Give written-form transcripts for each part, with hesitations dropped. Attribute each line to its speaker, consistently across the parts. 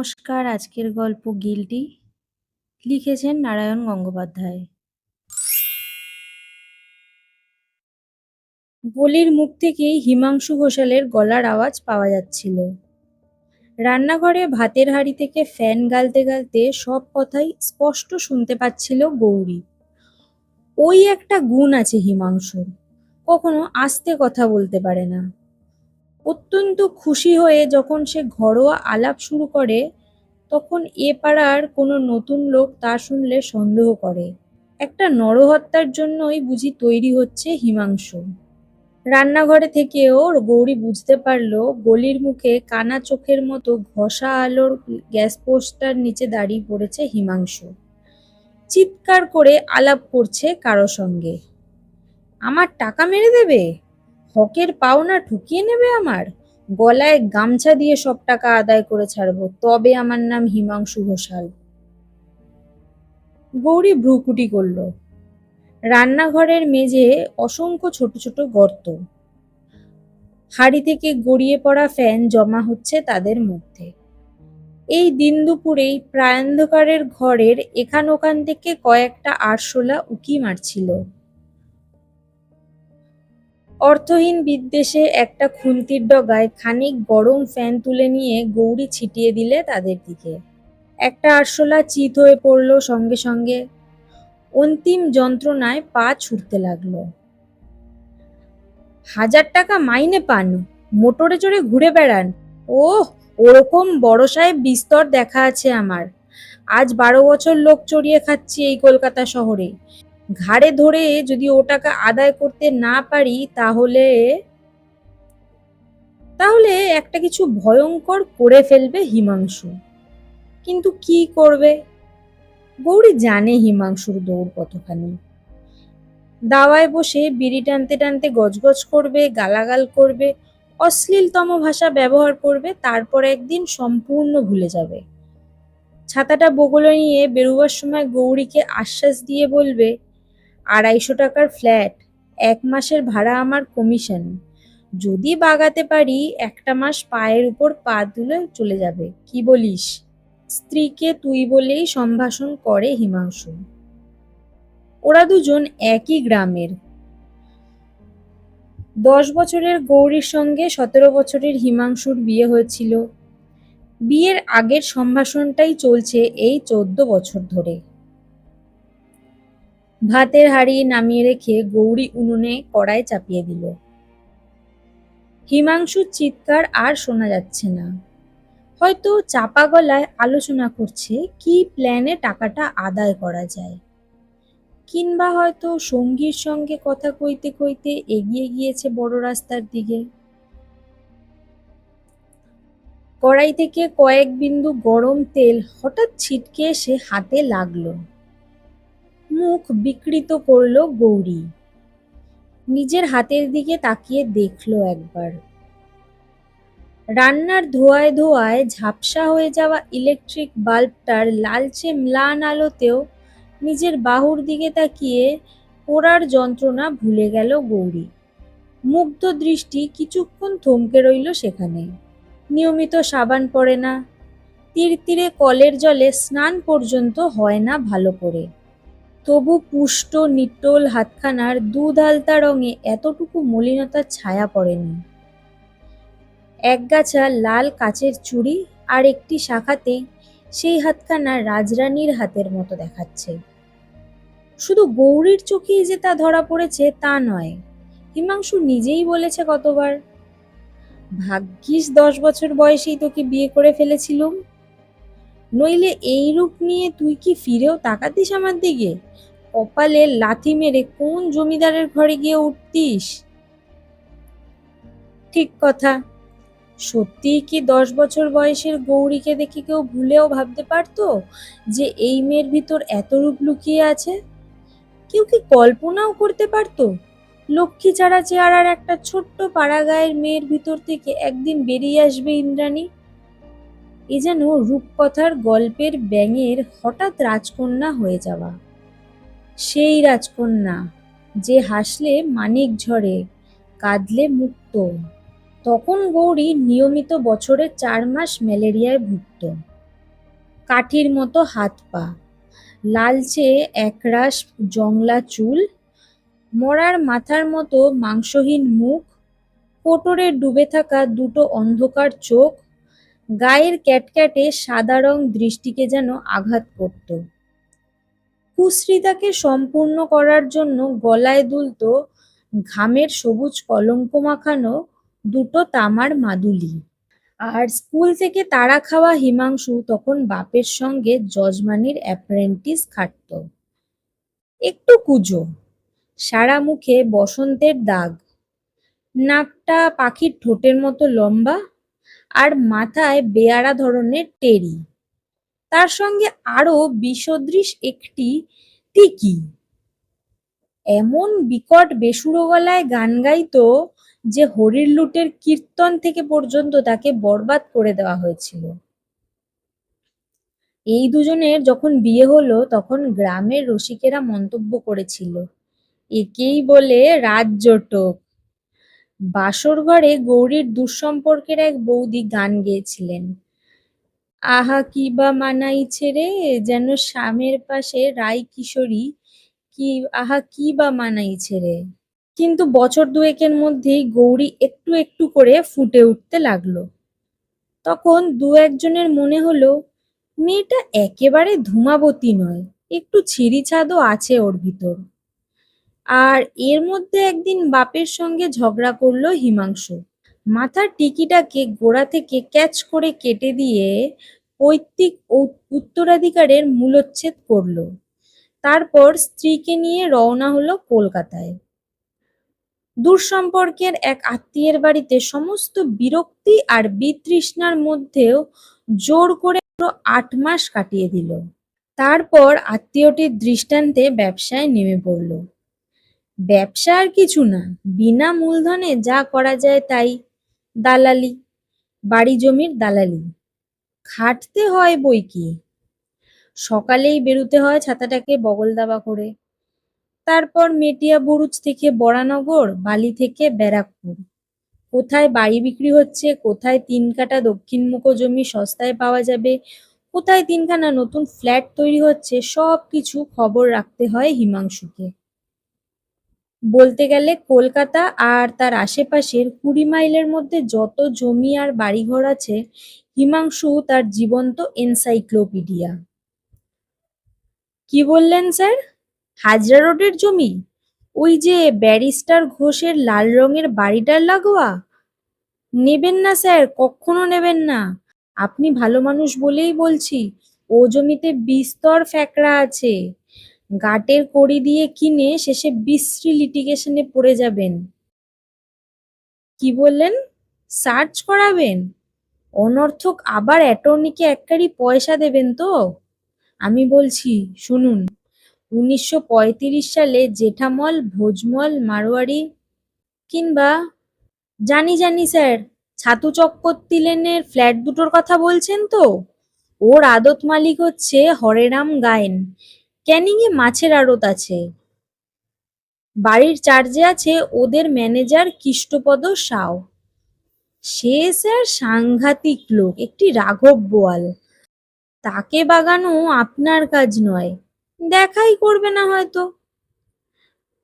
Speaker 1: নমস্কার, আজকের গল্প গিল্টি লিখেছেন নারায়ণ গঙ্গোপাধ্যায়। গলির মুখ থেকেই হিমাংশু ঘোষালের গলার আওয়াজ পাওয়া যাচ্ছিল। রান্নাঘরে ভাতের হাঁড়ি থেকে ফ্যান গালতে গালতে সব কথাই স্পষ্ট শুনতে পাচ্ছিল গৌরী। ওই একটা গুণ আছে হিমাংশুর, কখনো আস্তে কথা বলতে পারে না। অত্যন্ত খুশি হয়ে যখন সে ঘরোয়া আলাপ শুরু করে, তখন এ পাড়ার কোনো নতুন লোক তা শুনলে সন্দেহ করে একটা নরহত্যার জন্যই বুঝি তৈরি হচ্ছে হিমাংশু। রান্নাঘরে থেকেও গৌরী বুঝতে পারলো গলির মুখে কানা চোখের মতো ঘষা আলোর গ্যাস পোস্টটার নিচে দাঁড়িয়ে পড়েছে হিমাংশু। চিৎকার করে আলাপ করছে কারো সঙ্গে। আমার টাকা মেরে দেবে, হকের পাওনা ঠুকিয়ে নেবে, আমার গলায় গামছা দিয়ে সব টাকা আদায় করে ছাড়বো, তবে আমার নাম হিমাংশু ঘোষাল। গৌরী ভ্রুকুটি করল। রান্নাঘরের মেঝে অসংখ্য ছোট ছোট গর্ত। হাড়ি থেকে গড়িয়ে পড়া ফ্যান জমা হচ্ছে তাদের মধ্যে। এই দিন দুপুরেই প্রায়ন্ধকারের ঘরের এখান ওখান থেকে কয়েকটা আরশোলা উকি মারছিল। অর্থহীন বিদ্বেষে একটা খুন্তির ডগায় খানিক গরম ফ্যান তুলে নিয়ে গৌরী ছিটিয়ে দিলে তাদের দিকে। একটা আরশোলা চিত হয়ে পড়ল সঙ্গে সঙ্গে। অন্তিম যন্ত্রণায় পা ছুটতে লাগলো। 1000 টাকা মাইনে পান, মোটরে চড়ে ঘুরে বেড়ান। ওহ, ওরকম বড় সাহেব বিস্তর দেখা আছে আমার। আজ 12 বছর লোক চড়িয়ে খাচ্ছি এই কলকাতা শহরে। ঘাড়ে ধরে যদি ও টাকা আদায় করতে না পারি তাহলে তাহলে একটা কিছু ভয়ঙ্কর করে ফেলবে হিমাংশু। কিন্তু কি করবে? গৌরী জানে হিমাংশুর দৌড় কতখানি। দাওয়ায় বসে বিড়ি টানতে টানতে গজগজ করবে, গালাগাল করবে, অশ্লীলতম ভাষা ব্যবহার করবে, তারপর একদিন সম্পূর্ণ ভুলে যাবে। ছাতাটা বগলে নিয়ে বেরোবার সময় গৌরীকে আশ্বাস দিয়ে বলবে, 250 টাকার ফ্ল্যাট, 1 মাসের ভাড়া আমার কমিশন। যদি বাগাতে পারি একটা মাস পায়ের উপর পা তুলে চলে যাবে। কি বলিস? স্ত্রীকে তুই বলেই সম্ভাষণ করে হিমাংশু। ওরা দুজন একই গ্রামের। 10 বছরের গৌরীর সঙ্গে 17 বছরের হিমাংশুর বিয়ে হয়েছিল। বিয়ের আগের সম্ভাষণটাই চলছে এই 14 বছর ধরে। ভাতের হাঁড়ি নামিয়ে রেখে গৌরী উনুনে কড়াই চাপিয়ে দিল। হিমাংশুর চিৎকার আর শোনা যাচ্ছে না। হয়তো চাপা গলায় আলোচনা করছে কি প্ল্যানে টাকাটা আদায় করা যায়, কিংবা হয়তো সঙ্গীর সঙ্গে কথা কইতে কইতে এগিয়ে গিয়েছে বড় রাস্তার দিকে। কড়াই থেকে কয়েক বিন্দু গরম তেল হঠাৎ ছিটকে এসে হাতে লাগলো। মুখ বিকৃত করল গৌরী। নিজের হাতের দিকে তাকিয়ে দেখলো একবার। রান্নার ধোঁয়ায় ধোঁয়ায় ঝাপসা হয়ে যাওয়া ইলেকট্রিক বাল্বটার লালচে ম্লান আলোতেও নিজের বাহুর দিকে তাকিয়ে পোড়ার যন্ত্রণা ভুলে গেল গৌরী। মুগ্ধ দৃষ্টি কিছুক্ষণ থমকে রইল সেখানে। নিয়মিত সাবান পড়ে না, তিরতিরে কলের জলে স্নান পর্যন্ত হয় না ভালো করে। তবু পুষ্ট নিটোল হাতখানার দুধ আলতা রঙে এতটুকু মলিনতার ছায়া পড়েনি। একগাছা লাল কাচের চুড়ি আর একটি শাখাতেই সেই হাতখানা রাজরানীর হাতের মতো দেখাচ্ছে। শুধু গৌরীর চোখেই যে তা ধরা পড়েছে তা নয়, হিমাংশু নিজেই বলেছে কতবার, ভাগ্যিস 10 বছর বয়সেই তোকে বিয়ে করে ফেলেছিলুম, নইলে এই রূপ নিয়ে তুই কি ফিরেও তাকাতিস আমার দিকে? কপালে লাথি মেরে কোন জমিদারের ঘরে গিয়ে উঠতিস? ঠিক কথা। সত্যিই কি 10 বছর বয়সের গৌরীকে দেখে কেউ ভুলেও ভাবতে পারতো যে এই মেয়ের ভিতর এত রূপ লুকিয়ে আছে? কেউ কি কল্পনাও করতে পারতো লক্ষ্মী ছাড়া চেহারার একটা ছোট্ট পাড়াগাঁয়ের মেয়ের ভিতর থেকে একদিন বেরিয়ে আসবে ইন্দ্রাণী? এ যেন রূপকথার গল্পের ব্যাঙের হঠাৎ রাজকন্যা হয়ে যাওয়া। সেই রাজকন্যা যে হাসলে মানিক ঝরে, কাঁদলে মুক্ত। তখন গৌরী নিয়মিত বছরে 4 মাস ম্যালেরিয়ায় ভুগত। কাঠির মতো হাত পা, লালচে একরাশ জংলা চুল, মরার মাথার মতো মাংসহীন মুখ, কোটরে ডুবে থাকা দুটো অন্ধকার চোখ, গায়ের ক্যাটক্যাটে সাদা রং দৃষ্টিকে যেন আঘাত করত। কুশ্রিতাকে সম্পূর্ণ করার জন্য গলায় দুলত ঘামের সবুজ কলঙ্ক মাখানো দুটো তামার মাদুলি। আর স্কুল থেকে তাড়া খাওয়া হিমাংশু তখন বাপের সঙ্গে যজমানির অ্যাপ্রেন্টিস খাটত। একটু কুঁজো, সারা মুখে বসন্তের দাগ, নাকটা পাখির ঠোঁটের মতো লম্বা, আর মাথায় বেয়াড়া ধরনের টেরি, তার সঙ্গে আরো বিসদৃশ একটি টিকি। এমন বিকট বেসুরো গলায় গান গাইতো যে হরির লুটের কীর্তন থেকে পর্যন্ত তাকে বরবাদ করে দেওয়া হয়েছিল। এই দুজনের যখন বিয়ে হলো তখন গ্রামের রসিকেরা মন্তব্য করেছিল, একেই বলে রাজজোটক। বাসর ঘরে গৌরীর দুঃসম্পর্কের এক বৌদি গান গেয়েছিলেন, আহা কি বা মানাইছে রে, যেন শ্যামের পাশে রাই কিশোরী, কি আহা কি বা মানাইছে রে। কিন্তু বছর দুয়েকের মধ্যেই গৌরী একটু একটু করে ফুটে উঠতে লাগলো। তখন দু একজনের মনে হলো মেয়েটা একেবারে ধূমাবতী নয়, একটু ছিঁড়িছাদও আছে ওর ভিতর। আর এর মধ্যে একদিন বাপের সঙ্গে ঝগড়া করলো হিমাংশু। মাথার টিকিটাকে গোড়া থেকে ক্যাচ করে কেটে দিয়ে পৈতৃক উত্তরাধিকারের মূলোচ্ছেদ করলো। তারপর স্ত্রীকে নিয়ে রওনা হলো কলকাতায়। দূরসম্পর্কের এক আত্মীয়ের বাড়িতে সমস্ত বিরক্তি আর বিতৃষ্ণার মধ্যেও জোর করে পুরো ৮ মাস কাটিয়ে দিল। তারপর আত্মীয়টির দৃষ্টান্তে ব্যবসায় নেমে পড়ল। ব্যবসা আর কিছু না, বিনা মূলধনে যা করা যায় তাই, দালালি, বাড়ি জমির দালালি। খাটতে হয় বই কি, সকালেই বেরুতে হয় ছাতাটাকে বগল দাবা করে। তারপর মেটিয়া বুরুজ থেকে বরানগর, বালি থেকে ব্যারাকপুর, কোথায় বাড়ি বিক্রি হচ্ছে, কোথায় ৩ কাঠা দক্ষিণমুখো জমি সস্তায় পাওয়া যাবে, কোথায় ৩খানা নতুন ফ্ল্যাট তৈরি হচ্ছে, সব কিছু খবর রাখতে হয় হিমাংশুকে। বলতে গেলে কলকাতা আর তার আশেপাশের ২০ মাইলের মধ্যে যত জমি আর বাড়িঘর আছে, হিমাংশু তার জীবন্ত এনসাইক্লোপিডিয়া। কি বললেন স্যার? হাজরা রোডের জমি? ওই যে ব্যারিস্টার ঘোষের লাল রঙের বাড়িটার লাগোয়া? নেবেন না স্যার, কখনো নেবেন না। আপনি ভালো মানুষ বলেই বলছি, ও জমিতে বিস্তর ফ্যাকড়া আছে। গাটের কড়ি দিয়ে কিনে শেষে বিশ্রী লিটিগেশনে পড়ে যাবেন। কি বললেন? সার্চ করাবেন? অনর্থক আবার অ্যাটর্নিকে এককারি পয়সা দেবেন তো? আমি বলছি শুনুন, ১৯৩৫ সালে জেঠামল, ভোজমল, মারোয়ারি কিংবা, জানি জানি স্যার, ছাতু চক্রবর্তী লেনের ফ্ল্যাট দুটোর কথা বলছেন তো? ওর আদত মালিক হচ্ছে হরেরাম গায়েন, ক্যানিংয়ে মাছের আড়ত আছে। বাড়ির চার্জে আছে ওদের ম্যানেজার কৃষ্টপদ সাউ। সে স্যার সাংঘাতিক লোক, একটি রাঘব বোয়াল। তাকে বাগানো আপনার কাজ নয়, দেখাই করবে না হয়তো।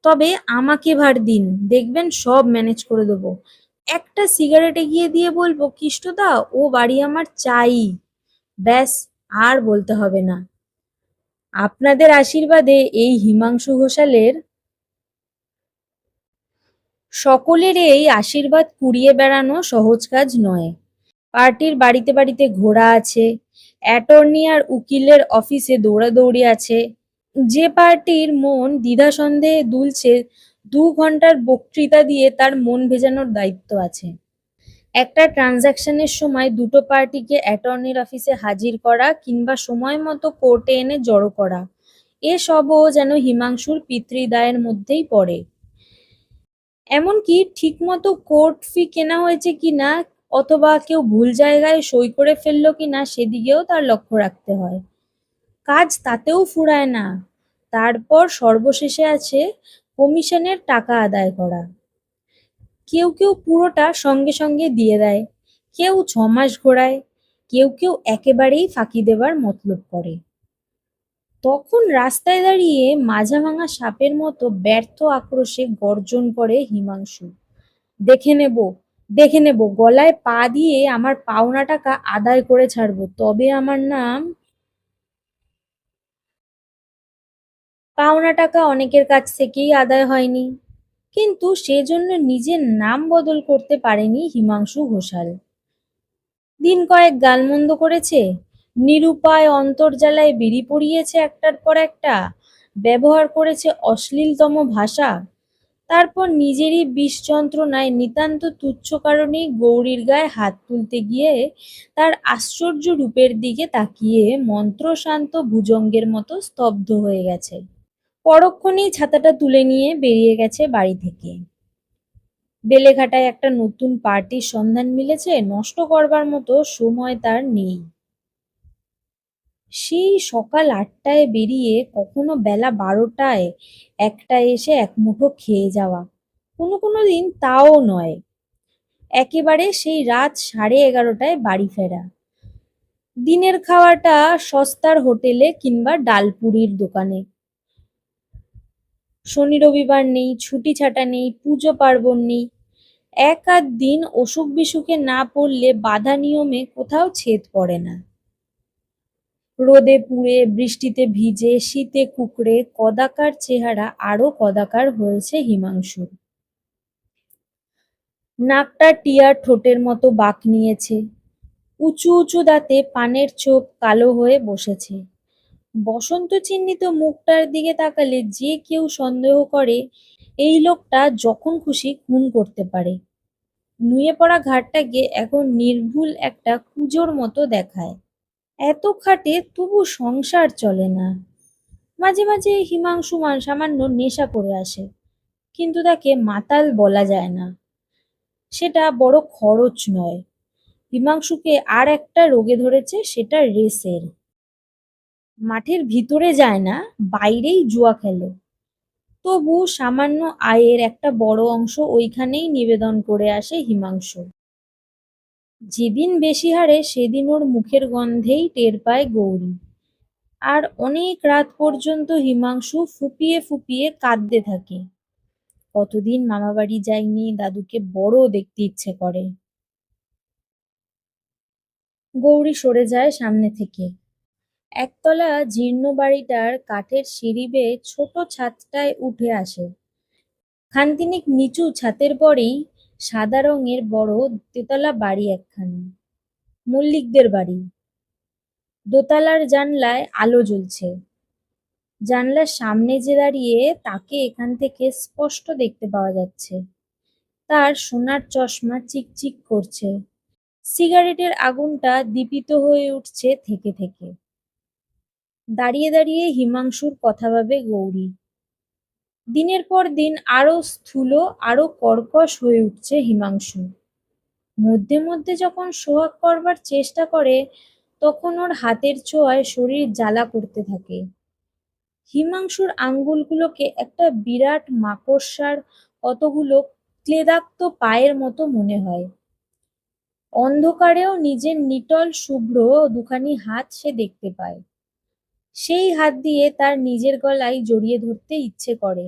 Speaker 1: তবে আমাকে ভার দিন, দেখবেন সব ম্যানেজ করে দেবো। একটা সিগারেট এগিয়ে দিয়ে বলবো, কৃষ্টদা ও বাড়ি আমার চাই, ব্যাস, আর বলতে হবে না। আপনাদের আশীর্বাদে এই হিমাংশু ঘোষালের সকলের এই আশীর্বাদ কুড়িয়ে বেড়ানো সহজ কাজ নয়। পার্টির বাড়িতে বাড়িতে ঘোরা আছে, অ্যাটর্নি আর উকিলের অফিসে দৌড়াদৌড়ি আছে। যে পার্টির মন দ্বিধা সন্দেহে দুলছে, ২ ঘন্টার বক্তৃতা দিয়ে তার মন ভেজানোর দায়িত্ব আছে। একটা ট্রানজাকশনের সময় দুটো পার্টিকে অ্যাটর্নির অফিসে হাজির করা কিংবা সময় মতো কোর্টে এনে জড়ো করা, এসবও যেন হিমাংশুর পিতৃদায়ের মধ্যেই পড়ে। এমনকি ঠিকমতো কোর্ট ফি কেনা হয়েছে কিনা অথবা কেউ ভুল জায়গায় সই করে ফেললো কিনা সেদিকেও তার লক্ষ্য রাখতে হয়। কাজ তাতেও ফুরায় না। তারপর সর্বশেষে আছে কমিশনের টাকা আদায় করা। কেউ কেউ পুরোটা সঙ্গে সঙ্গে দিয়ে দেয়, কেউ ৬ মাস ঘোরায়, কেউ কেউ একেবারেই ফাঁকি দেবার মতলব করে। তখন রাস্তায় দাঁড়িয়ে মাজা ভাঙা সাপের মতো ব্যর্থ আক্রোশে গর্জন করে হিমাংশু, দেখে নেব, দেখে নেব, গলায় পা দিয়ে আমার পাওনা টাকা আদায় করে ছাড়বো, তবে আমার নাম। পাওনা টাকা অনেকের কাছ থেকেই আদায় হয়নি, কিন্তু সেজন্য নিজের নাম বদল করতে পারেনি হিমাংশু ঘোষাল। দিন কয়েক গালমন্দ করেছে, নিরুপায় অন্তর্জালায় বিড়ি পড়িয়েছে একটার পর একটা, ব্যবহার করেছে অশ্লীলতম ভাষা, তারপর নিজেরই বিষ যন্ত্রণায় নিতান্ত তুচ্ছ কারণেই গৌরীর গায়ে হাত তুলতে গিয়ে তার আশ্চর্য রূপের দিকে তাকিয়ে মন্ত্রশান্ত ভুজঙ্গের মতো স্তব্ধ হয়ে গেছে। পরক্ষণেই ছাতাটা তুলে নিয়ে বেরিয়ে গেছে বাড়ি থেকে। বেলেঘাটায় একটা নতুন পার্টির সন্ধান মিলেছে, নষ্ট করবার মতো সময় তার নেই। সেই সকাল ৮টায় বেরিয়ে কখনো বেলা ১২টায় একটায় এসে একমুঠো খেয়ে যাওয়া, কোনো কোনো দিন তাও নয়, একেবারে সেই রাত 11:30টায় বাড়ি ফেরা। দিনের খাওয়াটা সস্তার হোটেলে কিংবা ডালপুরির দোকানে। শনি রবিবার নেই, ছুটি ছাটা নেই, পুজো পার্বণ নেই, এক আধ দিন অসুখ বিসুখে না পড়লে বাঁধা নিয়মে কোথাও ছেদ পড়ে না। রোদে পুড়ে, বৃষ্টিতে ভিজে, শীতে কুঁকড়ে কদাকার চেহারা আরো কদাকার হয়েছে হিমাংশুর। নাকটা টিয়ার ঠোঁটের মতো বাঁক নিয়েছে, উঁচু উঁচু দাঁতে পানের চোখ কালো হয়ে বসেছে। বসন্ত চিহ্নিত মুখটার দিকে তাকালে যে কেউ সন্দেহ করে এই লোকটা যখন খুশি খুন করতে পারে। নুয়ে পড়া ঘাড়টাকে এখন নির্ভুল একটা কুজোর মতো দেখায়। এত খাটে তবু সংসার চলে না। মাঝে মাঝে হিমাংশু সামান্য নেশা করে আসে, কিন্তু তাকে মাতাল বলা যায় না, সেটা বড় খরচ নয়। হিমাংশুকে আর একটা রোগে ধরেছে, সেটা রেসের। মাঠের ভিতরে যায় না, বাইরেই জুয়া খেলে, তবু সামান্য আয়ের একটা বড় অংশ ওইখানেই নিবেদন করে আসে হিমাংশু। যেদিন বেশি হারে সেদিন ওর মুখের গন্ধেই টের পায় গৌরী। আর অনেক রাত পর্যন্ত হিমাংশু ফুপিয়ে ফুপিয়ে কাঁদতে থাকে। কতদিন মামাবাড়ি যায়নি, দাদুকে বড় দেখতে ইচ্ছে করে। গৌরী সরে যায় সামনে থেকে। একতলা জীর্ণ বাড়িটার কাঠের সিঁড়ি বেয়ে ছোট ছাদটায় উঠে আসে। খানতিনেক নিচু ছাতের পরেই সাদা রঙের বড় তেতলা বাড়ি একখানি, মল্লিকদের বাড়ি। দোতলার জানলায় আলো জ্বলছে। জানলার সামনে যে দাঁড়িয়ে তাকে এখান থেকে স্পষ্ট দেখতে পাওয়া যাচ্ছে। তার সোনার চশমা চিকচিক করছে, সিগারেটের আগুনটা দীপিত হয়ে উঠছে থেকে থেকে। দাঁড়িয়ে দাঁড়িয়ে হিমাংশুর কথা ভাবে গৌরী। দিনের পর দিন আরো স্থূল, আরো কর্কশ হয়ে উঠছে হিমাংশু। মধ্যে মধ্যে যখন সোহাগ করবার চেষ্টা করে, তখন ওর হাতের ছোঁয়ায় শরীর জ্বালা করতে থাকে। হিমাংশুর আঙ্গুলগুলোকে একটা বিরাট মাকড়সার কতগুলো ক্লেদাক্ত পায়ের মতো মনে হয়। অন্ধকারেও নিজের নিটল শুভ্র দুখানি হাত সে দেখতে পায়। সেই হাত দিয়ে তার নিজের গলায় জড়িয়ে ধরতে ইচ্ছে করে।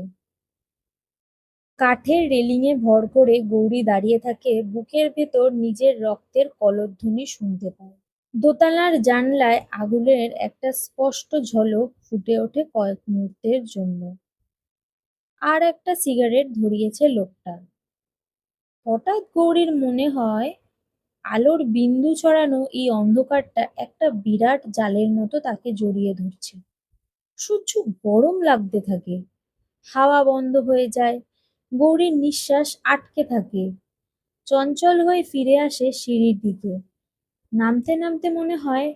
Speaker 1: কাঠের রেলিংয়ে ভর করে গৌরী দাঁড়িয়ে থাকে, বুকের ভেতর নিজের রক্তের কলধ্বনি শুনতে পায়। দোতলার জানলায় আগুনের একটা স্পষ্ট ঝলক ফুটে ওঠে কয়েক মুহূর্তের জন্য। আর একটা সিগারেট ধরিয়েছে লোকটা। হঠাৎ গৌরীর মনে হয় আলোর বিন্দু ছড়ানো এই অন্ধকারটা একটা বিরাট জালের মতো তাকে জড়িয়ে ধরছে। সহ্য গরম লাগতে থাকে। হাওয়া বন্ধ হয়ে যায়, গৌরীর নিঃশ্বাস আটকে থাকে। চঞ্চল হয়ে ফিরে আসে সিঁড়ির দিকে। নামতে নামতে মনে হয়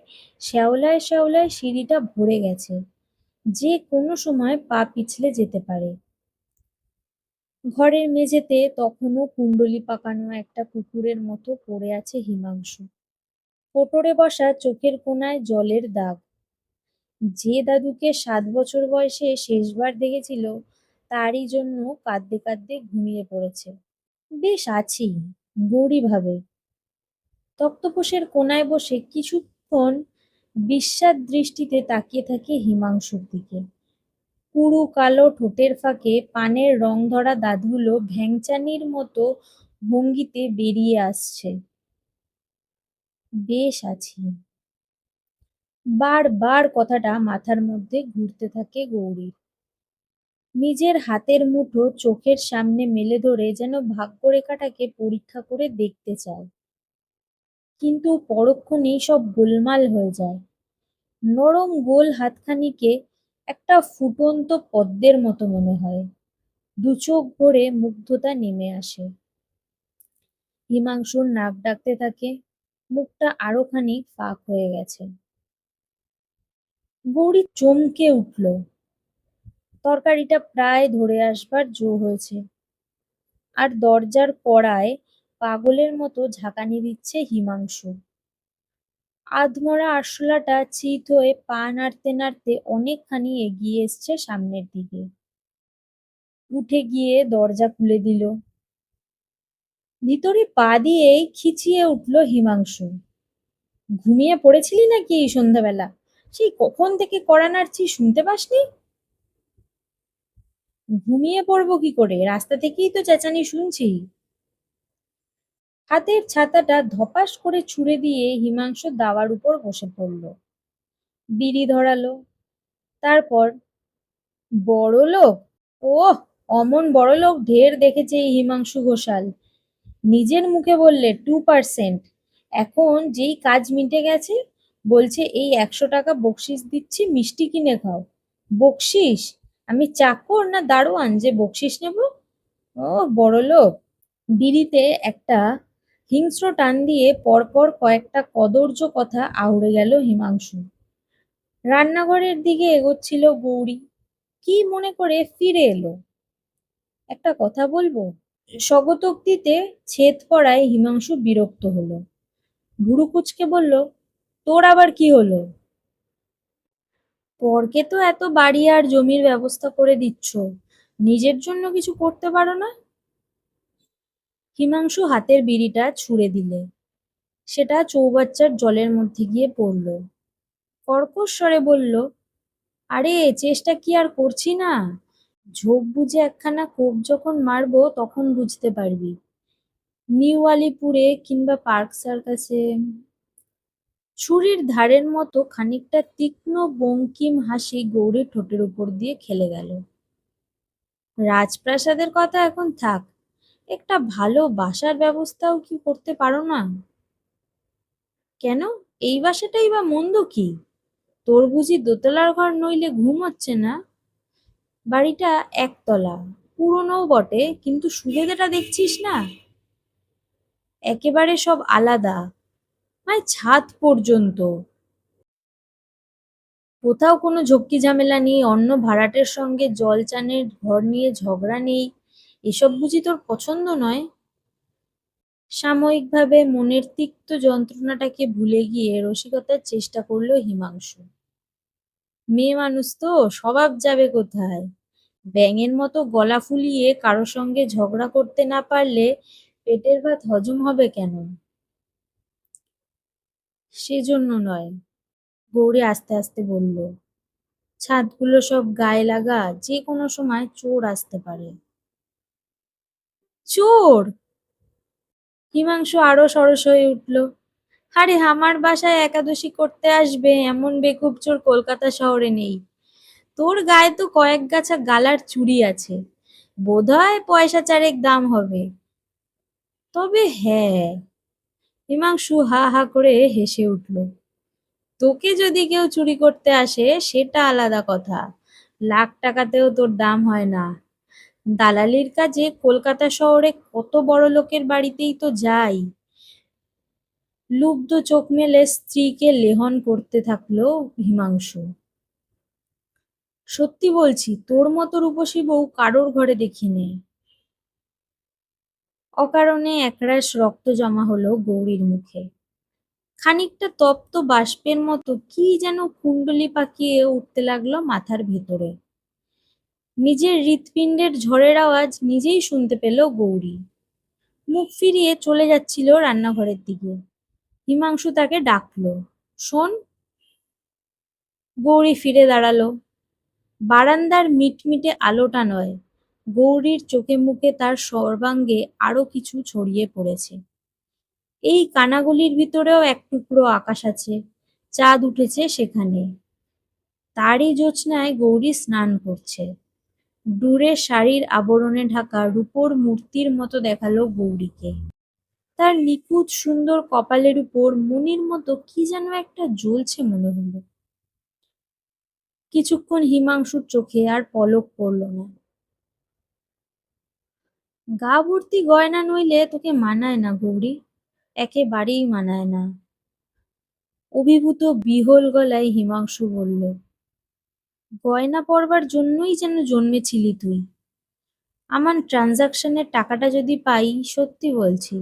Speaker 1: শ্যাওলায় শ্যাওলায় সিঁড়িটা ভরে গেছে, যে কোনো সময় পা পিছলে যেতে পারে। ঘরের মেঝেতে তখনও কুণ্ডলি পাকানো একটা কুকুরের মতো পড়ে আছে হিমাংশু। কোটরে বসা চোখের কোণায় জলের দাগ। যে দাদুকে ৭ বছর বয়সে শেষবার দেখেছিল, তারই জন্য কাঁদতে কাঁদতে ঘুমিয়ে পড়েছে। বেশ আছি, গৌরী ভাবে। তক্তপোষের কোণায় বসে কিছুক্ষণ বিস্বাদ দৃষ্টিতে তাকিয়ে থাকে হিমাংশুর দিকে। পুরু কালো ঠোঁটের ফাঁকে পানের রং ধরা দাঁতগুলো ভ্যাংচানির মতো ভঙ্গিতে বেরিয়ে আসছে। বেশ আছি। বারবার কথাটা মাথার মধ্যে ঘুরতে থাকে গৌরীর। নিজের হাতের মুঠো চোখের সামনে মেলে ধরে যেন ভাগ্যরেখাটাকে পরীক্ষা করে দেখতে চায়, কিন্তু পরক্ষণেই সব গোলমাল হয়ে যায়। নরম গোল হাতখানিকে একটা ফুটন্ত পদ্মের মতো মনে হয়। দু চোখ ভরে মুগ্ধতা নেমে আসে। হিমাংশুর নাক ডাকতে থাকে, মুখটা আরো খানিক ফাঁক হয়ে গেছে। গৌরী চমকে উঠল। তরকারিটা প্রায় ধরে আসবার জো হয়েছে, আর দরজার কড়ায় পাগলের মতো ঝাঁকানি দিচ্ছে হিমাংশু। আধমরা আরশোলাটা চিত হয়ে পা নাড়তে নাড়তে অনেকখানি এগিয়ে এসছে সামনের দিকে। উঠে গিয়ে দরজা খুলে দিল। ভিতরে পা দিয়েই খিচিয়ে উঠল হিমাংশু। ঘুমিয়ে পড়েছিলি নাকি এই সন্ধ্যাবেলা? সেই কখন থেকে কড়া নাড়ছি, শুনতে পাসনি? ঘুমিয়ে পড়বো কি করে, রাস্তা থেকেই তো চেঁচানি শুনছি। হাতের ছাতাটা ধপাস করে ছুঁড়ে দিয়ে হিমাংশু দাওয়ার উপর বসে পড়ল। বিড়ি ধরালো। তারপর, বড়লোক? ওহ, অমন বড়লোক ঢের দেখেছে এই হিমাংশু ঘোষাল। নিজের মুখে বললে 2%। এখন যেই কাজ মিটে গেছে, বলছে এই 100 টাকা বকশিস দিচ্ছি, মিষ্টি কিনে খাও। বকশিস? আমি চাকর না দারোয়ান যে বকশিস নেব? ও বড়লোক। বিড়িতে একটা হিংস্র টান দিয়ে পরপর কয়েকটা কদর্য কথা আউড়ে গেল হিমাংশু। রান্নাঘরের দিকে এগোচ্ছিল গৌরী, কি মনে করে ফিরে এলো। একটা কথা বলবো? স্বগতোক্তিতে ছেদ পড়ায় হিমাংশু বিরক্ত হলো। ভুরু কুঁচকে বলল, তোর আবার কি হলো? পরকে তো এত বাড়ি আর জমির ব্যবস্থা করে দিচ্ছ, নিজের জন্য কিছু করতে পারো না? হিমাংশু হাতের বিড়িটা ছুঁড়ে দিলে। সেটা চৌবাচ্চার জলের মধ্যে গিয়ে পড়ল। কর্কশ স্বরে বলল, আরে চেষ্টা কি আর করছি না? ঝোপ বুঝে একখানা কোপ যখন মারবো তখন বুঝতে পারবি। নিউ আলিপুরে কিংবা পার্ক সার্কাসে। ছুরির ধারের মতো খানিকটা তীক্ষ্ণ বঙ্কিম হাসি গৌরীর ঠোঁটের উপর দিয়ে খেলে গেল। রাজপ্রাসাদের কথা এখন থাক, একটা ভালো বাসার ব্যবস্থাও কি করতে পারো না? কেন, এই বাসাটাই বা মন্দ কি? তোর বুঝি দোতলার ঘর নইলে ঘুম হচ্ছে না? বাড়িটা একতলা, পুরনোও বটে, কিন্তু সুবিধাটা দেখছিস না? একেবারে সব আলাদা, মানে ছাদ পর্যন্ত। কোথাও কোনো ঝক্কি ঝামেলা নেই, অন্য ভাড়াটের সঙ্গে জল চানের ঘর নিয়ে ঝগড়া নেই। এসব বুঝি তোর পছন্দ নয়? সাময়িকভাবে মনের তিক্ত যন্ত্রণাটাকে ভুলে গিয়ে রসিকতার চেষ্টা করলো হিমাংশু। মেয়ে মানুষ তো, স্বভাব যাবে কোথায়? ব্যাঙের মতো গলা ফুলিয়ে কারো সঙ্গে ঝগড়া করতে না পারলে পেটের ভাত হজম হবে কেন? সেজন্য নয়, গৌরী আস্তে আস্তে বলল, ছাদগুলো সব গায়ে লাগা, যে কোনো সময় চোর আসতে পারে। চোর? হিমাংশু আরো সরস হয়ে উঠল। আরে আমার বাসায় একাদশী করতে আসবে এমন বেকুব চোর কলকাতা শহরে নেই। তোর গায়ে তো কয়েক গাছা গালার চুড়ি আছে, বোধহয় পয়সা চারেক দাম হবে। তবে হ্যাঁ। হিমাংশু হা হা করে হেসে উঠল। তোকে যদি কেউ চুরি করতে আসে সেটা আলাদা কথা, লাখ টাকাতেও তোর দাম হয় না। দালালির কাজে কলকাতা শহরে কত বড় লোকের বাড়িতেই তো যাই। লুব্ধ চোখ মেলে স্ত্রীকে লেহন করতে থাকলো হিমাংশু। সত্যি বলছি, তোর মতো রূপসী বউ কারোর ঘরে দেখিনি। অকারণে একরাশ রক্ত জমা হলো গৌরীর মুখে। খানিকটা তপ্ত বাষ্পের মতো কি যেন কুণ্ডলি পাকিয়ে উঠতে লাগলো মাথার ভেতরে। নিজের হৃৎপিণ্ডের ঝড়ের আওয়াজ নিজেই শুনতে পেল গৌরী। মুখ ফিরিয়ে চলে যাচ্ছিল রান্নাঘরের দিকে। হিমাংশু তাকে ডাকলো, শোন। গৌরী ফিরে দাঁড়ালো। বারান্দার মিটমিটে আলোটা নয়, গৌরীর চোখে মুখে তার সর্বাঙ্গে আরো কিছু ছড়িয়ে পড়েছে। এই কানাগলির ভিতরেও এক টুকরো আকাশ আছে, চাঁদ উঠেছে সেখানে। তারই জ্যোৎস্নায় গৌরী স্নান করছে। দূরে শাড়ির আবরণে ঢাকা রূপোর মূর্তির মতো দেখালো গৌরীকে। তার নিখুঁত সুন্দর কপালের উপর মণির মতো কি যেন একটা জ্বলছে মনে হলো। কিছুক্ষণ হিমাংশুর চোখে আর পলক পড়ল না। গা ভর্তি গয়না নইলে তোকে মানায় না গৌরী, একেবারেই মানায় না। অভিভূত বিহ্বল গলায় হিমাংশু বলল, গয়না পরবার জন্যই যেন জন্মেছিলি তুই। আমার ট্রানজাকশনের টাকাটা যদি পাই, সত্যি বলছি।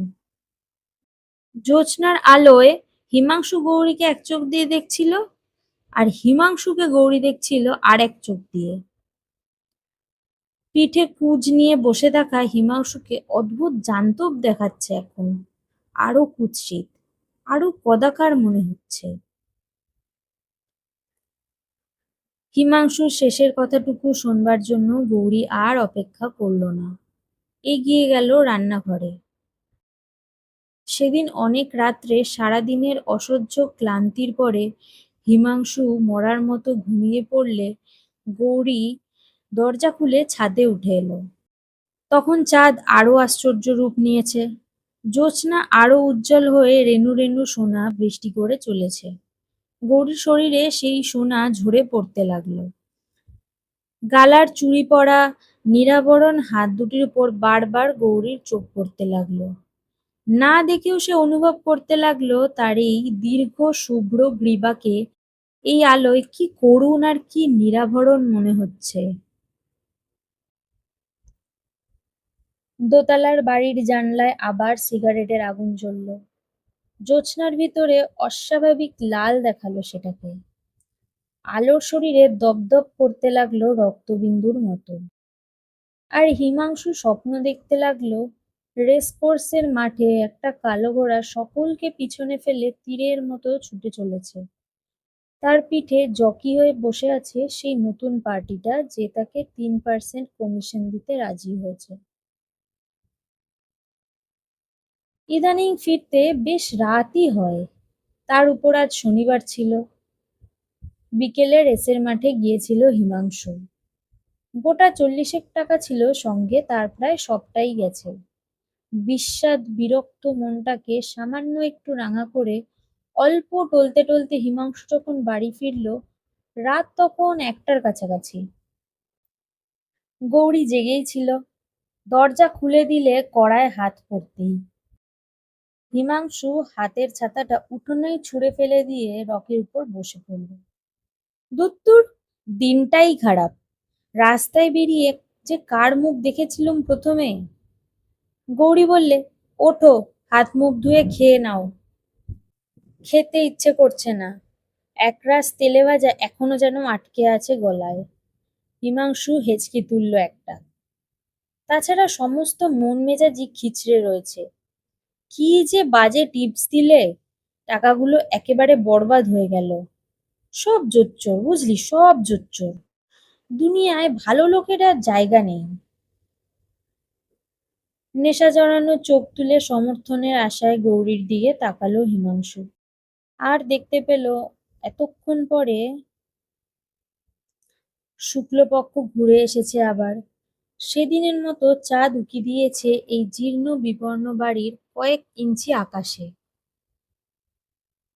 Speaker 1: জ্যোৎস্নার আলোয় হিমাংশু গৌরীকে এক চোখ দিয়ে দেখছিল, আর হিমাংশুকে গৌরী দেখছিল আর এক চোখ দিয়ে। পিঠে কুঁজ নিয়ে বসে থাকা হিমাংশুকে অদ্ভুত জান্তব দেখাচ্ছে এখন, আরো কুৎসিত, আরো কদাকার মনে হচ্ছে। হিমাংশুর শেষের কথাটুকু শোনবার জন্য গৌরী আর অপেক্ষা করল না, এগিয়ে গেল রান্নাঘরে। সেদিন অনেক রাত্রে সারাদিনের অসহ্য ক্লান্তির পরে হিমাংশু মরার মতো ঘুমিয়ে পড়লে গৌরী দরজা খুলে ছাদে উঠে এলো। তখন চাঁদ আরো আশ্চর্য রূপ নিয়েছে। জ্যোৎস্না আরো উজ্জ্বল হয়ে রেণু রেণু সোনা বৃষ্টি করে চলেছে। গৌরীর শরীরে সেই সোনা ঝরে পড়তে লাগলো। গালার চুড়ি পরা নিরাভরণ হাত দুটির উপর বারবার গৌরীর চোখ পড়তে লাগলো। না দেখেও সে অনুভব করতে লাগলো তার এই দীর্ঘ শুভ্র গ্রীবাকে এই আলোয় কি করুণ আর কি নিরাভরণ মনে হচ্ছে। দোতলার বাড়ির জানলায় আবার সিগারেটের আগুন জ্বলল। জ্যোৎস্নার ভিতরে অস্বাভাবিক লাল দেখালো সেটাকে। আলোর শরীরে দপদপ করতে লাগলো রক্তবিন্দুর মতো। আর হিমাংশু স্বপ্ন দেখতে লাগলো রেসকোর্সের মাঠে একটা কালো ঘোড়া সকলকে পিছনে ফেলে তীরের মতো ছুটে চলেছে। তার পিঠে জকি হয়ে বসে আছে সেই নতুন পার্টিটা, যে তাকে 3% কমিশন দিতে রাজি হয়েছে। ইদানিং ফিরতে বেশ রাতই হয়। তার উপর আজ শনিবার ছিল। বিকেলে রেসের মাঠে গিয়েছিল হিমাংশু। গোটা 40 টাকা ছিল সঙ্গে, তার প্রায় সবটাই গেছে। বিস্বাদ বিরক্ত মনটাকে সামান্য একটু রাঙা করে অল্প টলতে টলতে হিমাংশু যখন বাড়ি ফিরল, রাত তখন 1টার কাছাকাছি। গৌরী জেগেই ছিল। দরজা খুলে দিলে কড়ায় হাত পড়তেই হিমাংশু হাতের ছাতাটা উঠোনেই ছুঁড়ে ফেলে দিয়ে রকের উপর বসে পড়ল। দুত্তুর, দিনটাই খারাপ। রাস্তায় বেরিয়ে যে কার মুখ দেখেছিলুম প্রথমে। গৌরী বললে, ওঠো, হাত মুখ ধুয়ে খেয়ে নাও। খেতে ইচ্ছে করছে না। একরাশ তেলে ভাজা এখনো যেন আটকে আছে গলায়। হিমাংশু হেঁচকি তুলল একটা। তাছাড়া সমস্ত মন মেজাজি খিচড়ে রয়েছে। কি যে বাজে টিপস দিলে, টাকাগুলো একেবারে বরবাদ হয়ে গেল। সব জোচ্চোর, বুঝলি, সব জোচ্চোর। দুনিয়ায় ভালো লোকের আর জায়গা নেই। নেশা জড়ানো চোখ তুলে সমর্থনের আশায় গৌরীর দিকে তাকালো হিমাংশু। আর দেখতে পেল এতক্ষণ পরে শুক্লপক্ষ ঘুরে এসেছে আবার। সেদিনের মতো চাঁদ উঁকি দিয়েছে এই জীর্ণ বিবর্ণ বাড়ির কয়েক ইঞ্চি আকাশে।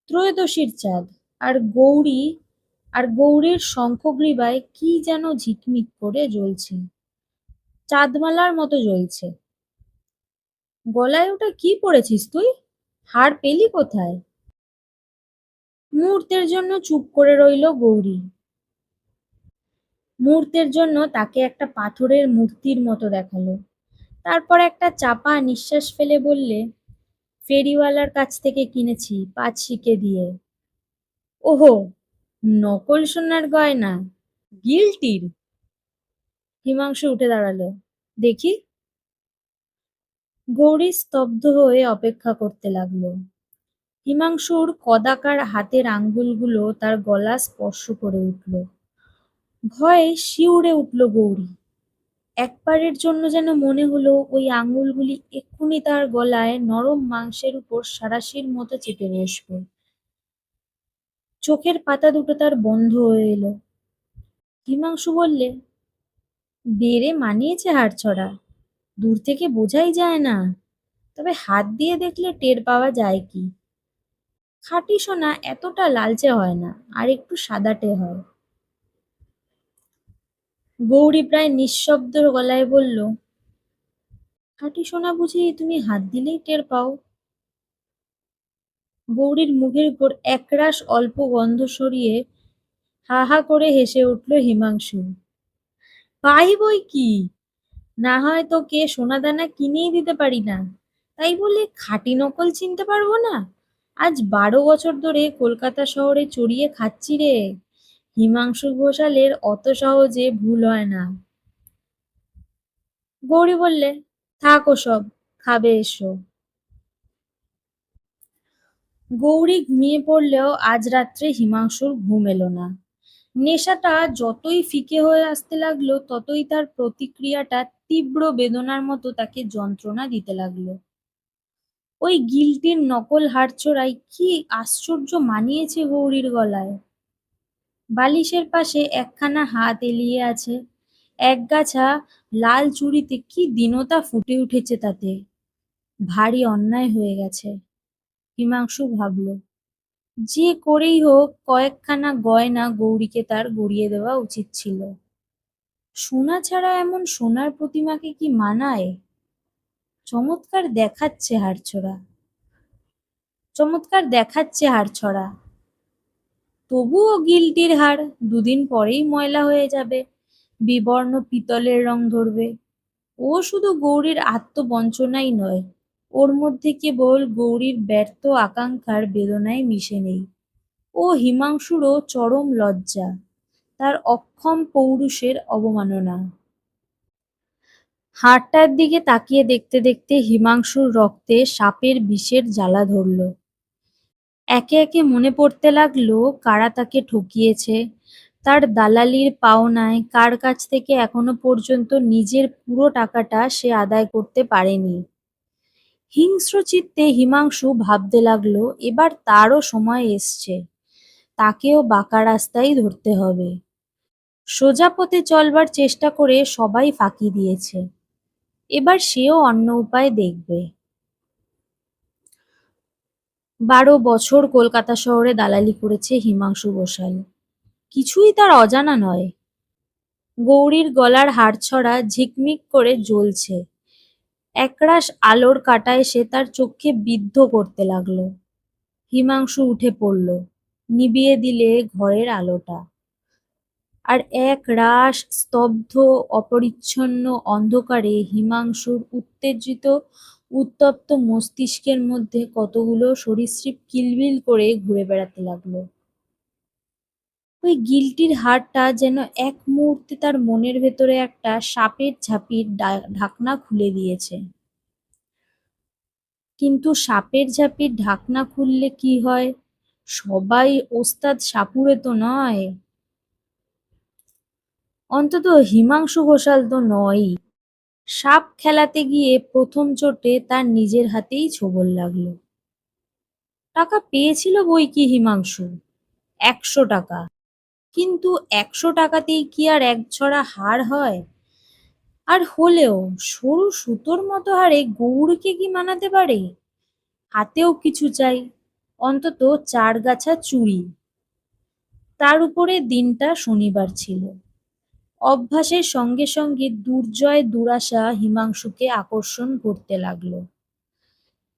Speaker 1: ত্রয়োদশীর চাঁদ। আর গৌরী, আর গৌরীর শঙ্খগ্রীবায় কি যেন ঝিকমিক করে জ্বলছে, চাঁদমালার মতো জ্বলছে। গলায় ওটা কি পরেছিস তুই? হার পেলি কোথায়? মুহূর্তের জন্য চুপ করে রইল গৌরী। মুহূর্তের জন্য তাকে একটা পাথরের মূর্তির মতো দেখালো। তারপর একটা চাপা নিঃশ্বাস ফেলে বললে, ফেরিওয়ালার কাছ থেকে কিনেছি 5 শিকে দিয়ে। ওহো, নকল সোনার গয়না? গিল্টির? হিমাংশু উঠে দাঁড়ালো। দেখি। গৌরী স্তব্ধ হয়ে অপেক্ষা করতে লাগলো। হিমাংশুর কদাকার হাতের আঙ্গুলগুলো তার গলা স্পর্শ করে উঠল। ভয়ে শিউরে উঠল গৌরী। একবারের জন্য যেন মনে হলো ওই আঙুলগুলি এক্ষুনি তার গলায় নরম মাংসের উপর সাঁড়াশির মতো চেপে বসবে। চোখের পাতা দুটো তার বন্ধ হয়ে এলো। হিমাংশু বললে, বেড়ে মানিয়েছে হাড়ছড়া, দূর থেকে বোঝাই যায় না, তবে হাত দিয়ে দেখলে টের পাওয়া যায় কি। খাঁটি সোনা এতটা লালচে হয় না, আর একটু সাদাটে হয়। গৌরী প্রায় নিঃশব্দ গলায় বলল, খাঁটি সোনা বুঝি তুমি হাত দিলেই টের পাও? গৌরীর মুখের উপর একরাশ অল্প গন্ধ সরিয়ে হা হা করে হেসে উঠল হিমাংশু। পাই বই কি, না হয় তোকে সোনাদানা কিনেই দিতে পারি না, তাই বলে খাঁটি নকল চিনতে পারবো না? আজ 12 বছর ধরে কলকাতা শহরে চড়িয়ে খাচ্ছি রে। হিমাংশু ঘোষালের অত সহজে ভুল হয় না। গৌরী বললে, থাক ওসব, খাবে এসো। গৌরী ঘুমিয়ে পড়লেও আজ রাত্রে হিমাংশুর ঘুম এলো না। নেশাটা যতই ফিকে হয়ে আসতে লাগলো, ততই তার প্রতিক্রিয়াটা তীব্র বেদনার মতো তাকে যন্ত্রণা দিতে লাগলো। ওই গিলটির নকল হাড়ছোড়াই কি আশ্চর্য মানিয়েছে গৌরীর গলায়। বালিশের পাশে একখানা হাত এলিয়ে আছে, একগাছা লাল চুড়িতে কি দীনতা ফুটে উঠেছে তাতে। ভারী অন্যায় হয়ে গেছে, হিমাংশু ভাবল। যে করেই হোক কয়েকখানা গয়না গৌরীকে তার গড়িয়ে দেওয়া উচিত ছিল। সোনা ছাড়া এমন সোনার প্রতিমাকে কি মানায়? চমৎকার দেখাচ্ছে হাড়ছোড়া, চমৎকার দেখাচ্ছে হাড়ছড়া। তবুও গিলটির হাড় 2 দিন পরেই ময়লা হয়ে যাবে, বিবর্ণ পিতলের রং ধরবে। ও শুধু গৌরীর আত্মবঞ্চনাই নয়, ওর মধ্যে কেবল গৌরীর ব্যর্থ আকাঙ্ক্ষার বেদনায় মিশে নেই। ও হিমাংশুরও চরম লজ্জা, তার অক্ষম পৌরুষের অবমাননা। হাড়টার দিকে তাকিয়ে দেখতে দেখতে হিমাংশুর রক্তে সাপের বিষের জ্বালা ধরল। একে একে মনে পড়তে লাগলো কারা তাকে ঠকিয়েছে, তার দালালির পাওনায় কার কাছ থেকে এখনো পর্যন্ত নিজের পুরো টাকাটা সে আদায় করতে পারেনি। হিংস্র চিত্তে হিমাংশু ভাবতে লাগলো, এবার তারও সময় এসছে, তাকেও বাঁকা রাস্তাই ধরতে হবে। সোজা পথে চলবার চেষ্টা করে সবাই ফাঁকি দিয়েছে, এবার সেও অন্য উপায় দেখবে। 12 বছর কলকাতা শহরে দালালি করেছে হিমাংশু ঘোষাল, কিছুই তার অজানা নয়। গৌরীর গলার হাড়ছড়া ঝিকমিক করে জ্বলছে, একরাশ আলোর কাঁটায় সে তার চোখে বিদ্ধ করতে লাগলো। হিমাংশু উঠে পড়ল, নিভিয়ে দিলে ঘরের আলোটা। আর এক রাশ স্তব্ধ অপরিচ্ছন্ন অন্ধকারে হিমাংশুর উত্তেজিত উত্তপ্ত মস্তিষ্কের মধ্যে কতগুলো সরীসৃপ কিলবিল করে ঘুরে বেড়াতে লাগলো। ওই গিলটির হাড়টা যেন এক মুহূর্তে তার মনের ভেতরে একটা সাপের ঝাঁপির ঢাকনা খুলে দিয়েছে। কিন্তু সাপের ঝাঁপির ঢাকনা খুললে কি হয়? সবাই ওস্তাদ সাপুড়ে তো নয়, অন্তত হিমাংশু ঘোষাল তো নয়ই। সাপ খেলাতে গিয়ে প্রথম চোটে তার নিজের হাতেই ছোবল লাগলো। টাকা পেয়েছিল বই কি হিমাংশু, 100 টাকা। কিন্তু 100 টাকাতেই কি আর একছড়া হাড় হয়? আর হলেও সরু সুতোর মতো হাড়ে গৌরীকে কি মানাতে পারে? হাতেও কিছু চাই, অন্তত 4 গাছা চুড়ি। তার উপরে দিনটা শনিবার ছিল। অভ্যাসের সঙ্গে সঙ্গে দুর্জয় দুরাশা হিমাংশুকে আকর্ষণ করতে লাগলো।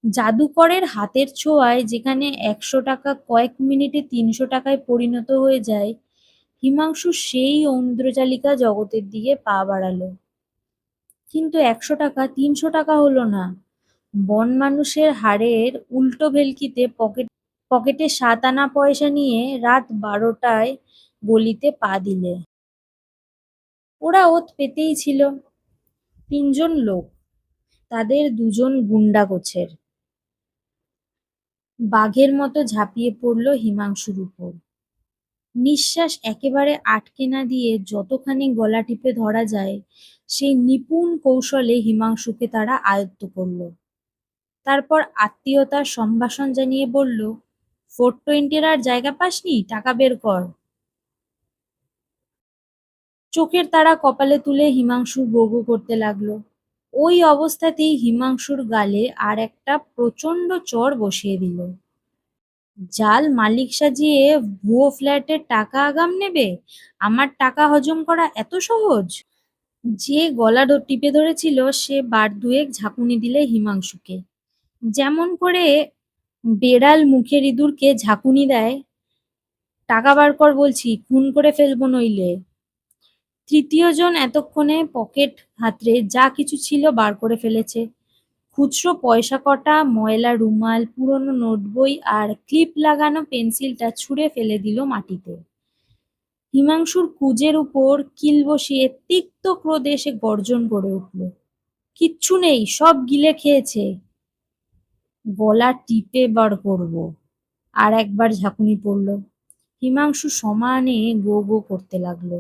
Speaker 1: জাদুকরের হাতের ছোঁয়ায় যেখানে 100 টাকা কয়েক মিনিটে 300 টাকায় পরিণত হয়ে যায়, হিমাংশু সেই ঐন্দ্রজালিকা জগতের দিকে পা বাড়ালো। কিন্তু 100 টাকা 300 টাকা হলো না। বন মানুষের হাড়ের উল্টো ভেলকিতে পকেটে 7 আনা পয়সা নিয়ে রাত 12টায় গলিতে পা দিলে। ওরা ওৎ পেতেই ছিল। 3 জন লোক, তাদের 2 জন গুন্ডা গোছের। বাঘের মতো ঝাঁপিয়ে পড়ল হিমাংশুর উপর। নিঃশ্বাস একেবারে আটকে না দিয়ে যতখানি গলা টিপে ধরা যায় সেই নিপুণ কৌশলে হিমাংশুকে তারা আয়ত্ত করল। তারপর আত্মীয়তার সম্ভাষণ জানিয়ে বলল, 420 আর জায়গা পাসনি, টাকা বের কর। চোখের তারা কপালে তুলে হিমাংশু গো গো করতে লাগলো। ওই অবস্থাতেই হিমাংশুর গালে আর একটা প্রচন্ড চড় বসিয়ে দিল। জাল মালিক সাজিয়ে ভুয়ো ফ্ল্যাটের টাকা আগাম নেবে? আমার টাকা হজম করা এত সহজ? যে গলা টিপে ধরেছিল সে বার দুয়েক ঝাঁকুনি দিলে হিমাংশুকে, যেমন করে বেড়াল মুখের ইঁদুরকে ঝাঁকুনি দেয়। টাকা বার কর বলছি, খুন করে ফেলবো নইলে। তৃতীয় জন এতক্ষণে পকেট হাতড়ে যা কিছু ছিল বার করে ফেলেছে। খুচরো পয়সা কটা, ময়লা রুমাল, পুরনো নোটবই আর ক্লিপ লাগানো পেন্সিলটা ছুঁড়ে ফেলে দিল মাটিতে। হিমাংশুর কুজের উপর কিল বসিয়ে তিক্ত ক্রোধে সে গর্জন করে উঠল, কিচ্ছু নেই, সব গিলে খেয়েছে, গলা টিপে বার করবো। আর একবার ঝাঁকুনি পড়ল। হিমাংশু সমানে গো গো করতে লাগলো।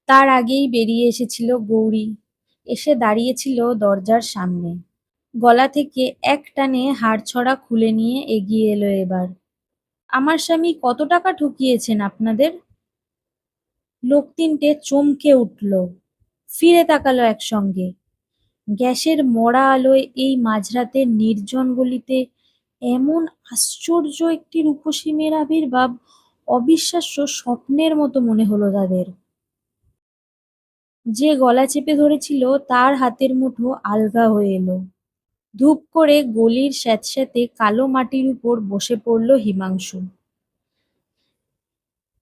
Speaker 1: তার আগেই বেরিয়ে এসেছিল গৌরী, এসে দাঁড়িয়েছিল দরজার সামনে। গলা থেকে এক টানে হাড়ছড়া খুলে নিয়ে এগিয়ে এলো এবার। আমার স্বামী কত টাকা ঠকিয়েছেন আপনাদের? লোক তিনটে চমকে উঠল, ফিরে তাকালো একসঙ্গে। গ্যাসের মরা আলোয় এই মাঝরাতের নির্জন গলিতে এমন আশ্চর্য একটি রূপসী মেয়ের আবির্ভাব অবিশ্বাস্য স্বপ্নের মতো মনে হলো তাদের। যে গলা চেপে ধরেছিল তার হাতের মুঠো আলগা হয়ে এলো। ধূপ করে গলির স্যাঁতস্যাঁতে কালো মাটির উপর বসে পড়ল হিমাংশু।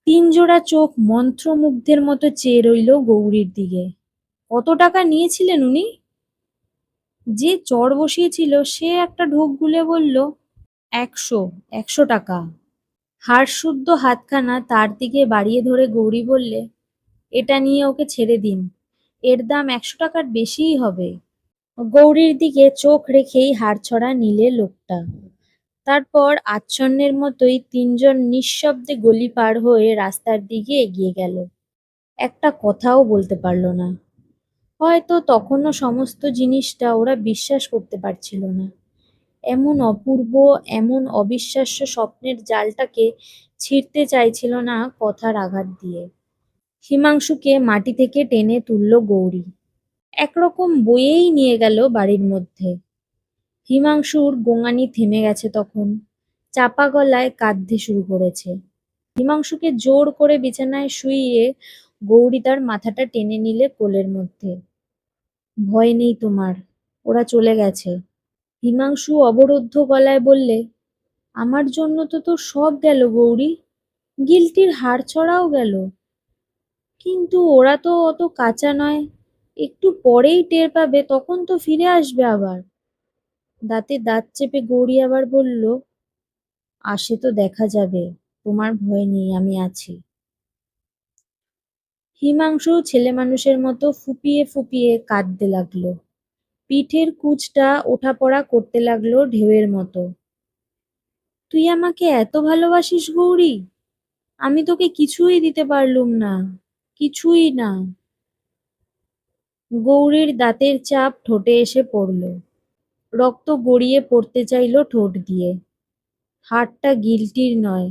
Speaker 1: তিন জোড়া চোখ মন্ত্রমুগ্ধের মতো চেয়ে রইল গৌরীর দিকে। কত টাকা নিয়েছিলেন উনি? যে চড় বসিয়েছিল সে একটা ঢোক গুলে বলল, 100 টাকা। হাড়শুদ্ধ হাতখানা তার দিকে বাড়িয়ে ধরে গৌরী বললে, এটা নিয়ে ওকে ছেড়ে দিন, এর দাম 100 টাকার বেশিই হবে। গৌরীর দিকে চোখ রেখেই হাড়ছড়া নিলে লোকটা। তারপর আচ্ছন্নের মতোই তিনজন নিঃশব্দে গলি পার হয়ে রাস্তার দিকে এগিয়ে গেল। একটা কথাও বলতে পারল না। হয়তো তখনও সমস্ত জিনিসটা ওরা বিশ্বাস করতে পারছিল না। এমন অপূর্ব, এমন অবিশ্বাস্য স্বপ্নের জালটাকে ছিঁড়তে চাইছিল না কথার আঘাত দিয়ে। হিমাংশুকে মাটি থেকে টেনে তুলল গৌরী, একরকম বয়েই নিয়ে গেল বাড়ির মধ্যে। হিমাংশুর গোঙানি থেমে গেছে তখন, চাপা গলায় কাঁদতে শুরু করেছে। হিমাংশুকে জোর করে বিছানায় শুইয়ে গৌরী তার মাথাটা টেনে নিলে কোলের মধ্যে। ভয় নেই তোমার, ওরা চলে গেছে। হিমাংশু অবরুদ্ধ গলায় বললে, আমার জন্য তো তোর সব গেল গৌরী, গিলটির হাড়ছড়াও গেল। কিন্তু ওরা তো অত কাঁচা নয়, একটু পরেই টের পাবে, তখন তো ফিরে আসবে আবার। দাঁতে দাঁত চেপে গৌরী আবার বলল, আসে তো দেখা যাবে, তোমার ভয় নেই, আমি আছি। হিমাংশু ছেলেমানুষের মতো ফুঁপিয়ে ফুঁপিয়ে কাঁদতে লাগলো। পিঠের কুচটা ওঠাপড়া করতে লাগলো ঢেউয়ের মতো। তুই আমাকে এত ভালোবাসিস গৌরী? আমি তোকে কিছুই দিতে পারলুম না, কিছুই না। গৌরীর দাঁতের চাপ ঠোঁটে এসে পড়ল। রক্ত গড়িয়ে পড়তে চাইল ঠোঁট দিয়ে। হাড়টা গিল্টির নয়,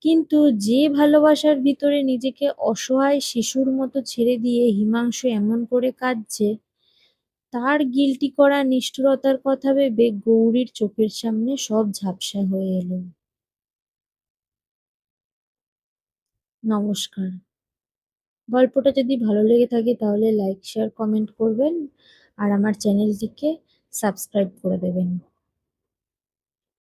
Speaker 1: কিন্তু যে ভালোবাসার ভিতরে নিজেকে অসহায় শিশুর মতো ছেড়ে দিয়ে হিমাংশু এমন করে কাঁদছে, তার গিল্টি করা নিষ্ঠুরতার কথা ভেবে গৌরীর চোখের সামনে সব ঝাপসা হয়ে এলো। নমস্কার। গল্পটা যদি ভালো লেগে থাকে তাহলে লাইক, শেয়ার, কমেন্ট করবেন আর আমার চ্যানেলটিকে সাবস্ক্রাইব করে দেবেন।